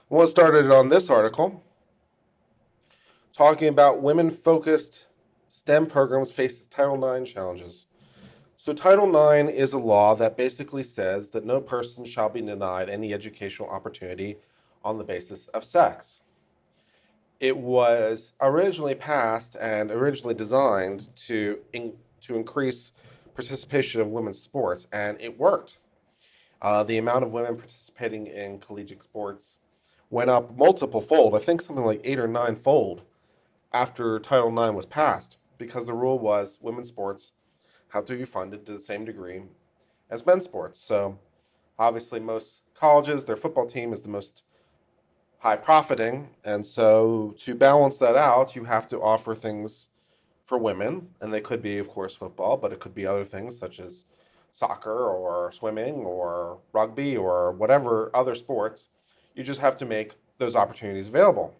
What started on this article talking about women-focused STEM programs faces Title IX challenges. So Title IX is a law that basically says that no person shall be denied any educational opportunity on the basis of sex. It was originally passed and originally designed to increase participation of women's sports, and it worked. The amount of women participating in collegiate sports went up multiple fold. I think something like 8 or 9 fold after Title IX was passed, because the rule was women's sports have to be funded to the same degree as men's sports. So obviously, most colleges, their football team is the most high profiting, and so to balance that out, you have to offer things for women, and they could be, of course, football, but it could be other things such as soccer or swimming or rugby or whatever other sports. You just have to make those opportunities available.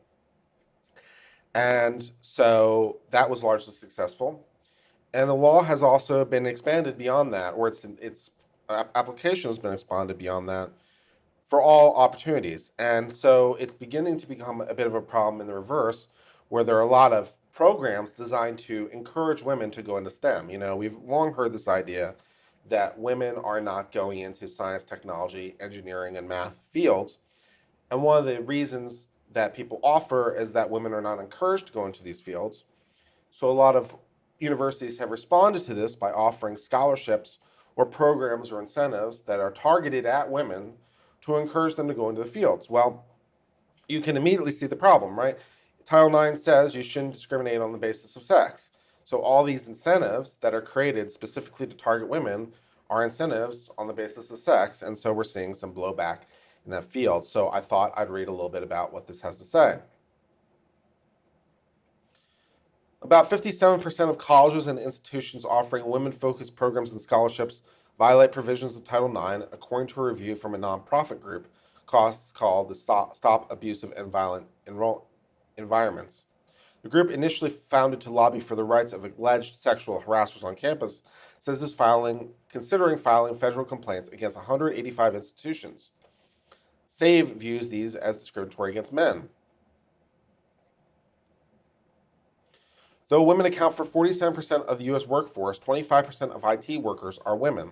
And so that was largely successful. And the law has also been expanded beyond that, or its application has been expanded beyond that for all opportunities. And so it's beginning to become a bit of a problem in the reverse, where there are a lot of programs designed to encourage women to go into STEM. We've long heard this idea that women are not going into science, technology, engineering, and math fields. And one of the reasons that people offer is that women are not encouraged to go into these fields. So a lot of universities have responded to this by offering scholarships or programs or incentives that are targeted at women to encourage them to go into the fields. Well, you can immediately see the problem, right? Title IX says you shouldn't discriminate on the basis of sex. So all these incentives that are created specifically to target women are incentives on the basis of sex, and so we're seeing some blowback in that field. So I thought I'd read a little bit about what this has to say. About 57% of colleges and institutions offering women-focused programs and scholarships violate provisions of Title IX, according to a review from a nonprofit group called the Stop Abusive and Violent Environments. The group, initially founded to lobby for the rights of alleged sexual harassers on campus, says it's considering filing federal complaints against 185 institutions. SAVE views these as discriminatory against men. Though women account for 47% of the U.S. workforce, 25% of IT workers are women.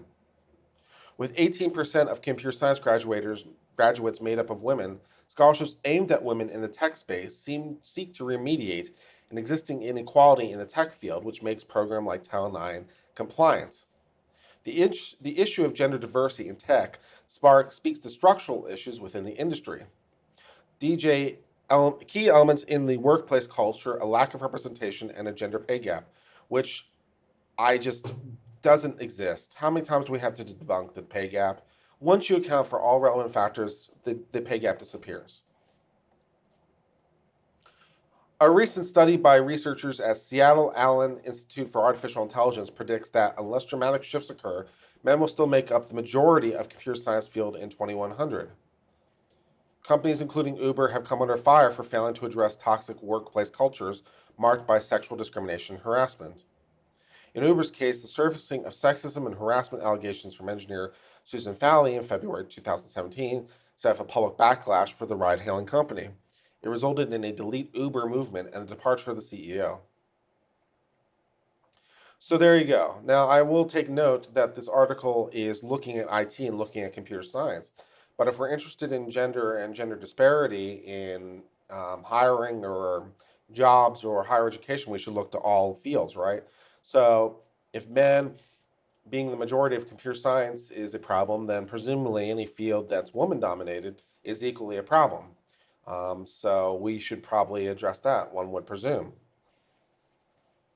With 18% of computer science graduates made up of women, scholarships aimed at women in the tech space seek to remediate an existing inequality in the tech field, which makes programs like Title IX compliant. The issue of gender diversity in tech speaks to structural issues within the industry. Key elements in the workplace culture, a lack of representation, and a gender pay gap, which I just doesn't exist. How many times do we have to debunk the pay gap? Once you account for all relevant factors, the pay gap disappears. A recent study by researchers at Seattle Allen Institute for Artificial Intelligence predicts that unless dramatic shifts occur, men will still make up the majority of computer science field in 2100. Companies including Uber have come under fire for failing to address toxic workplace cultures marked by sexual discrimination and harassment. In Uber's case, the surfacing of sexism and harassment allegations from engineer Susan Fowley in February 2017 set off a public backlash for the ride-hailing company. It resulted in a delete Uber movement and the departure of the CEO. So there you go. Now, I will take note that this article is looking at IT and looking at computer science. But if we're interested in gender and gender disparity in hiring or jobs or higher education, we should look to all fields, right? So if men being the majority of computer science is a problem, then presumably any field that's woman dominated is equally a problem. So we should probably address that, one would presume.